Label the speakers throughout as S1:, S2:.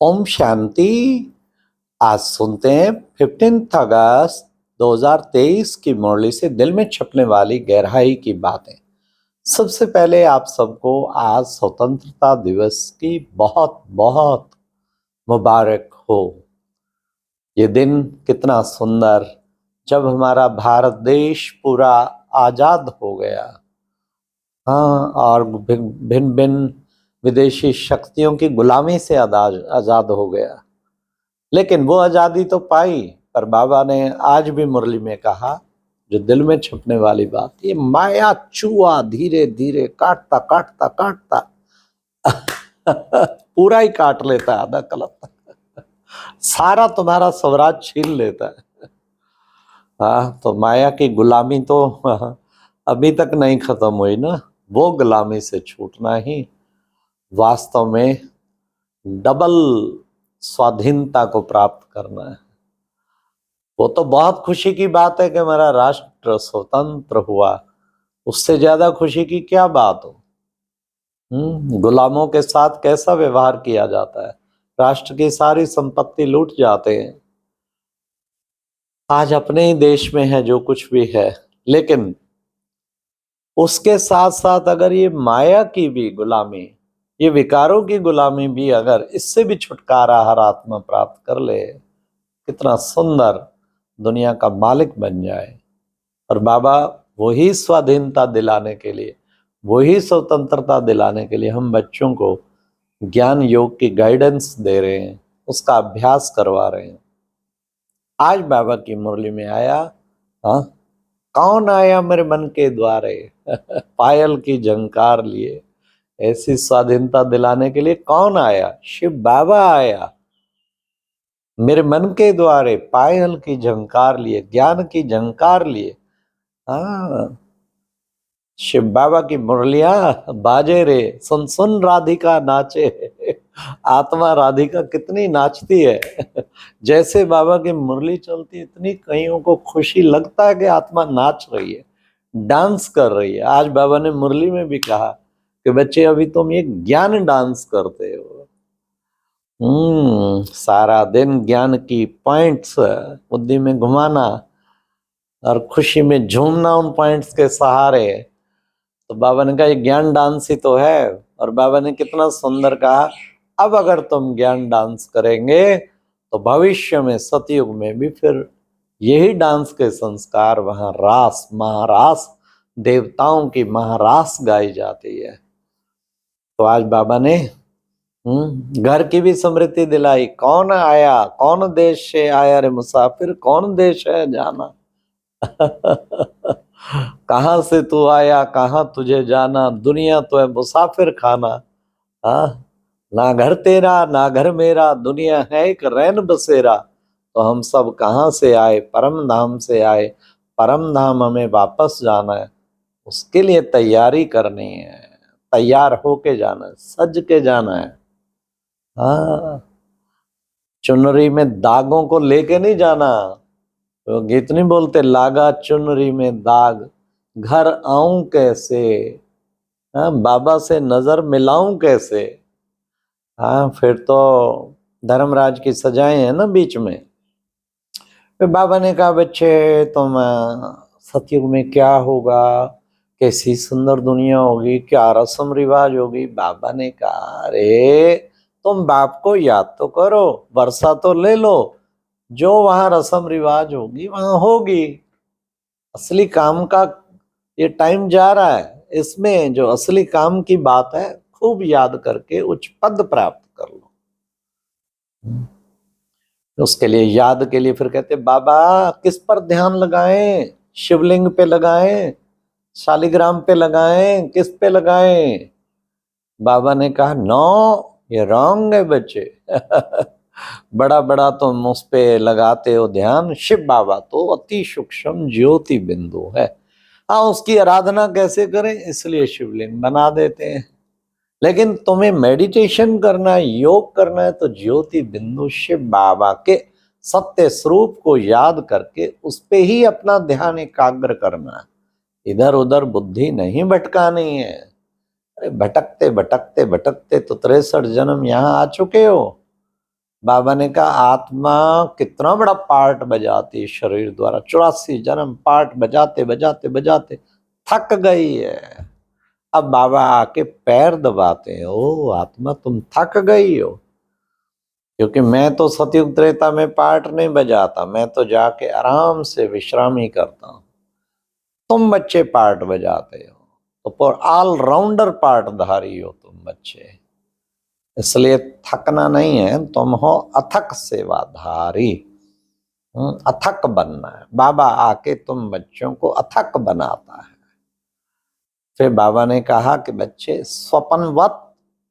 S1: ओम शांति। आज सुनते हैं 15 अगस्त 2023 की मुरली से दिल में छपने वाली गहराई की बातें। सबसे पहले आप सबको आज स्वतंत्रता दिवस की बहुत बहुत मुबारक हो। ये दिन कितना सुंदर, जब हमारा भारत देश पूरा आजाद हो गया। हाँ, और भिन्न भिन्न विदेशी शक्तियों की गुलामी से आजाद हो गया। लेकिन वो आजादी तो पाई, पर बाबा ने आज भी मुरली में कहा, जो दिल में छपने वाली बात, ये माया चूहा धीरे धीरे काटता काटता काटता पूरा ही काट लेता है, आधा कलप सारा तुम्हारा स्वराज छीन लेता है। हाँ, तो माया की गुलामी तो अभी तक नहीं खत्म हुई ना। वो गुलामी से छूटना ही वास्तव में डबल स्वाधीनता को प्राप्त करना है। वो तो बहुत खुशी की बात है कि हमारा राष्ट्र स्वतंत्र हुआ, उससे ज्यादा खुशी की क्या बात हो। गुलामों के साथ कैसा व्यवहार किया जाता है, राष्ट्र की सारी संपत्ति लूट जाते हैं। आज अपने ही देश में है जो कुछ भी है, लेकिन उसके साथ साथ अगर ये माया की भी गुलामी, ये विकारों की गुलामी भी, अगर इससे भी छुटकारा हर आत्मा प्राप्त कर ले, कितना सुंदर दुनिया का मालिक बन जाए। और बाबा वही स्वाधीनता दिलाने के लिए, वही स्वतंत्रता दिलाने के लिए हम बच्चों को ज्ञान योग की गाइडेंस दे रहे हैं, उसका अभ्यास करवा रहे हैं। आज बाबा की मुरली में आया, हाँ, कौन आया मेरे मन के द्वारे पायल की झंकार लिए। ऐसी स्वाधीनता दिलाने के लिए कौन आया? शिव बाबा आया मेरे मन के द्वारे, पायल की झंकार लिए, ज्ञान की झंकार लिए। हाँ, शिव बाबा की मुरलियां बाजे रे, सुन सुन राधिका नाचे। आत्मा राधिका कितनी नाचती है। जैसे बाबा की मुरली चलती, इतनी कईयों को खुशी लगता है कि आत्मा नाच रही है, डांस कर रही है। आज बाबा ने मुरली में भी कहा कि बच्चे अभी तुम ये ज्ञान डांस करते हो। सारा दिन ज्ञान की पॉइंट्स बुद्धि में घुमाना और खुशी में झूमना उन पॉइंट्स के सहारे। तो बाबा ने कहा ये ज्ञान डांस ही तो है। और बाबा ने कितना सुंदर कहा, अब अगर तुम ज्ञान डांस करेंगे तो भविष्य में सतयुग में भी फिर यही डांस के संस्कार, वहां रास महारास, देवताओं की महारास गाई जाती है। तो आज बाबा ने घर की भी स्मृति दिलाई। कौन आया, कौन देश से आया रे मुसाफिर, कौन देश है जाना। कहाँ से तू आया, कहाँ तुझे जाना, दुनिया तो है मुसाफिर खाना। हाँ, ना घर तेरा ना घर मेरा, दुनिया है एक रैन बसेरा। तो हम सब कहाँ से आए? परम धाम से आए। परम धाम हमें वापस जाना है, उसके लिए तैयारी करनी है, तैयार होके जाना है, सज के जाना है। हाँ, चुनरी में दागों को लेके नहीं जाना। तो गीत नहीं बोलते, लागा चुनरी में दाग, घर आऊं कैसे, हाँ, बाबा से नजर मिलाऊं कैसे। हाँ, फिर तो धर्मराज की सजाएं है ना बीच में। फिर बाबा ने कहा, बच्चे तुम सतयुग में क्या होगा, कैसी सुंदर दुनिया होगी, क्या रस्म रिवाज होगी। बाबा ने कहा, अरे तुम बाप को याद तो करो, वर्षा तो ले लो, जो वहां रस्म रिवाज होगी वहां होगी। असली काम का ये टाइम जा रहा है, इसमें जो असली काम की बात है, खूब याद करके उच्च पद प्राप्त कर लो। उसके लिए, याद के लिए फिर कहते, बाबा किस पर ध्यान लगाएं? शिवलिंग पे लगाएं, शालिग्राम पे लगाएं, किस पे लगाएं? बाबा ने कहा, नो, ये रॉन्ग है बच्चे। बड़ा बड़ा तुम उस पे लगाते हो ध्यान, शिव बाबा तो अति सूक्ष्म ज्योति बिंदु है। हाँ, उसकी आराधना कैसे करें, इसलिए शिवलिंग बना देते हैं। लेकिन तुम्हें मेडिटेशन करना है, योग करना है, तो ज्योति बिंदु शिव बाबा के सत्य स्वरूप को याद करके उस पे ही अपना ध्यान एकाग्र करना है। इधर उधर बुद्धि नहीं भटकानी है। अरे भटकते भटकते भटकते तो 63 जन्म यहाँ आ चुके हो। बाबा ने कहा आत्मा कितना बड़ा पार्ट बजाती है शरीर द्वारा, 84 जन्म पार्ट बजाते बजाते बजाते थक गई है। अब बाबा आके पैर दबाते हैं, ओ आत्मा तुम थक गई हो, क्योंकि मैं तो सतयुग त्रेता में पार्ट नहीं बजाता, मैं तो जाके आराम से विश्राम ही करता हूं। तुम बच्चे पार्ट बजाते हो, तो ऑलराउंडर पार्ट धारी हो तुम बच्चे, इसलिए थकना नहीं है, तुम हो अथक सेवाधारी। अथक बनना है, बाबा आके तुम बच्चों को अथक बनाता है। फिर बाबा ने कहा कि बच्चे स्वप्नवत,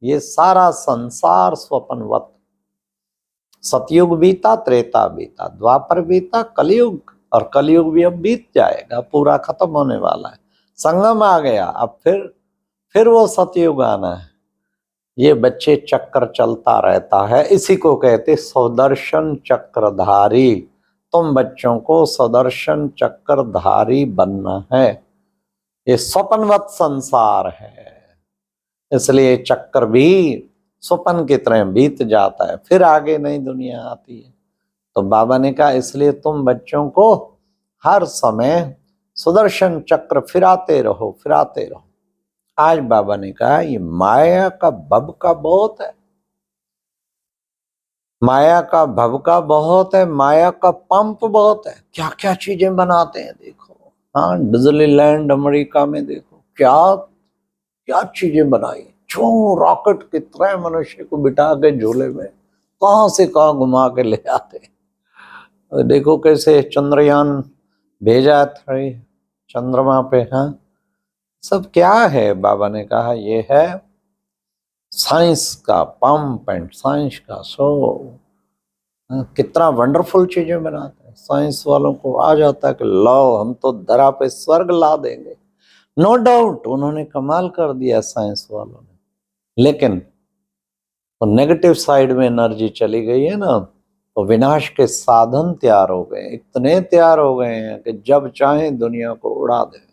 S1: ये सारा संसार स्वप्नवत, सतयुग बीता, त्रेता बीता, द्वापर बीता, कलयुग, और कलयुग भी अब बीत जाएगा, पूरा खत्म होने वाला है, संगम आ गया, अब फिर वो सतयुग आना है। ये बच्चे चक्र चलता रहता है, इसी को कहते सुदर्शन चक्रधारी। तुम बच्चों को सुदर्शन चक्रधारी बनना है। ये स्वप्नवत संसार है, इसलिए चक्र भी स्वप्न की तरह बीत जाता है, फिर आगे नई दुनिया आती है। तो बाबा ने कहा इसलिए तुम बच्चों को हर समय सुदर्शन चक्र फिराते रहो, फिराते रहो। आज बाबा ने कहा ये माया का भबका बहुत है, माया का भबका बहुत है, माया का पंप बहुत है। क्या क्या चीजें बनाते हैं देखो, हाँ डिज्नीलैंड अमेरिका में देखो क्या क्या चीजें बनाई, जो रॉकेट की तरह मनुष्य को बिठा के झूले में कहां से कहां घुमा के ले आते। देखो कैसे चंद्रयान भेजा था चंद्रमा पे, हाँ सब क्या है। बाबा ने कहा ये है साइंस का पंप एंड साइंस का शो। कितना वंडरफुल चीजें बनाते हैं, साइंस वालों को आ जाता है कि लो हम तो धरा पे स्वर्ग ला देंगे। नो डाउट उन्होंने कमाल कर दिया साइंस वालों ने, लेकिन तो नेगेटिव साइड में एनर्जी चली गई है ना, तो विनाश के साधन तैयार हो गए, इतने तैयार हो गए हैं कि जब चाहे दुनिया को उड़ा दे।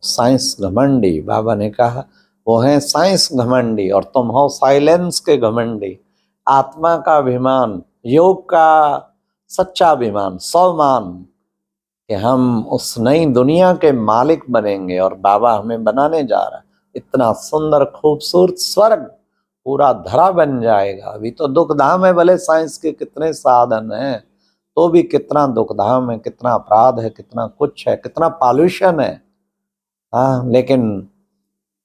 S1: साइंस घमंडी, बाबा ने कहा वो है साइंस घमंडी और तुम हो साइलेंस के घमंडी। आत्मा का अभिमान, योग का सच्चा अभिमान, स्वाभिमान कि हम उस नई दुनिया के मालिक बनेंगे, और बाबा हमें बनाने जा रहा है। इतना सुंदर खूबसूरत स्वर्ग पूरा धरा बन जाएगा। अभी तो दुखधाम है, भले साइंस के कितने साधन हैं तो भी कितना दुखधाम है, कितना अपराध है, कितना कुछ है, कितना पॉल्यूशन है। हाँ लेकिन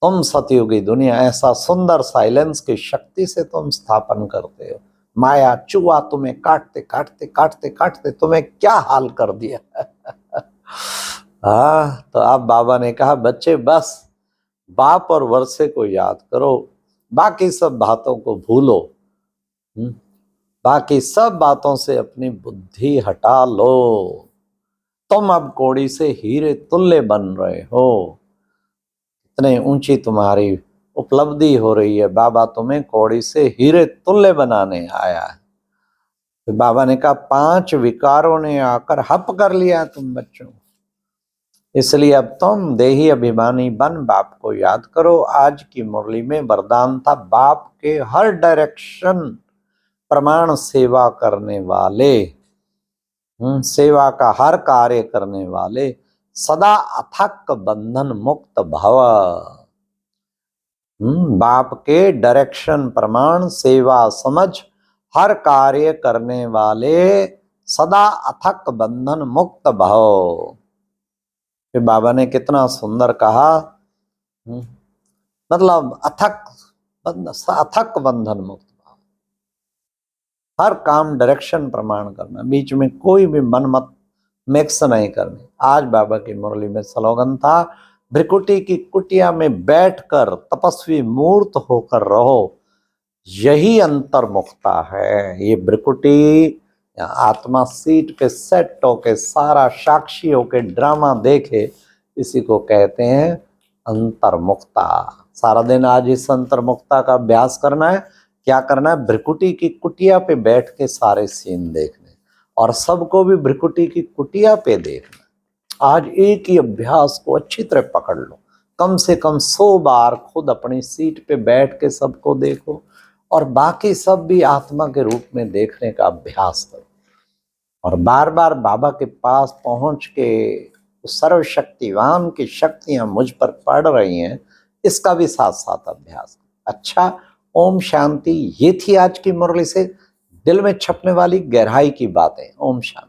S1: तुम सतयुगी दुनिया ऐसा सुंदर साइलेंस की शक्ति से तुम स्थापन करते हो। माया चूहा तुम्हें काटते काटते काटते काटते तुम्हें क्या हाल कर दिया। हाँ तो अब बाबा ने कहा बच्चे बस बाप और वर्षे को याद करो, बाकी सब बातों को भूलो। बाकी सब बातों से अपनी बुद्धि हटा लो। तुम अब कौड़ी से हीरे तुल्य बन रहे हो, इतने ऊंची तुम्हारी उपलब्धि हो रही है। बाबा तुम्हें कौड़ी से हीरे तुल्य बनाने आया है। तो बाबा ने कहा 5 विकारों ने आकर हप कर लिया तुम बच्चों, इसलिए अब तुम देही अभिमानी बन बाप को याद करो। आज की मुरली में वरदान था बाप के हर डायरेक्शन प्रमाण सेवा करने वाले, सेवा का हर कार्य करने वाले, सदा अथक बंधन मुक्त भव। बाप के डायरेक्शन प्रमाण सेवा समझ हर कार्य करने वाले, सदा अथक बंधन मुक्त भव। फिर बाबा ने कितना सुंदर कहा, मतलब अथक बंधन मुक्त भाव, हर काम डायरेक्शन प्रमाण करना, बीच में कोई भी मन मत मिक्स नहीं करनी। आज बाबा की मुरली में स्लोगन था भ्रिकुटी की कुटिया में बैठकर तपस्वी मूर्त होकर रहो, यही अंतर्मुखता है। ये भ्रिकुटी आत्मा सीट पे सेट होके सारा साक्षी होके ड्रामा देखे, इसी को कहते हैं अंतर्मुखता। सारा दिन आज इस अंतर्मुखता का अभ्यास करना है। क्या करना है, भ्रिकुटी की कुटिया पे बैठ के सारे सीन देखने, और सबको भी भ्रिकुटी की कुटिया पे देखना। आज एक ही अभ्यास को अच्छी तरह पकड़ लो, कम से कम 100 बार खुद अपनी सीट पे बैठ के सबको देखो, और बाकी सब भी आत्मा के रूप में देखने का अभ्यास करो। और बार बार बाबा के पास पहुंच के सर्वशक्तिवान की शक्तियां मुझ पर पड़ रही हैं, इसका भी साथ साथ अभ्यास। अच्छा, ओम शांति। ये थी आज की मुरली से दिल में छपने वाली गहराई की बातें। ओम शांति।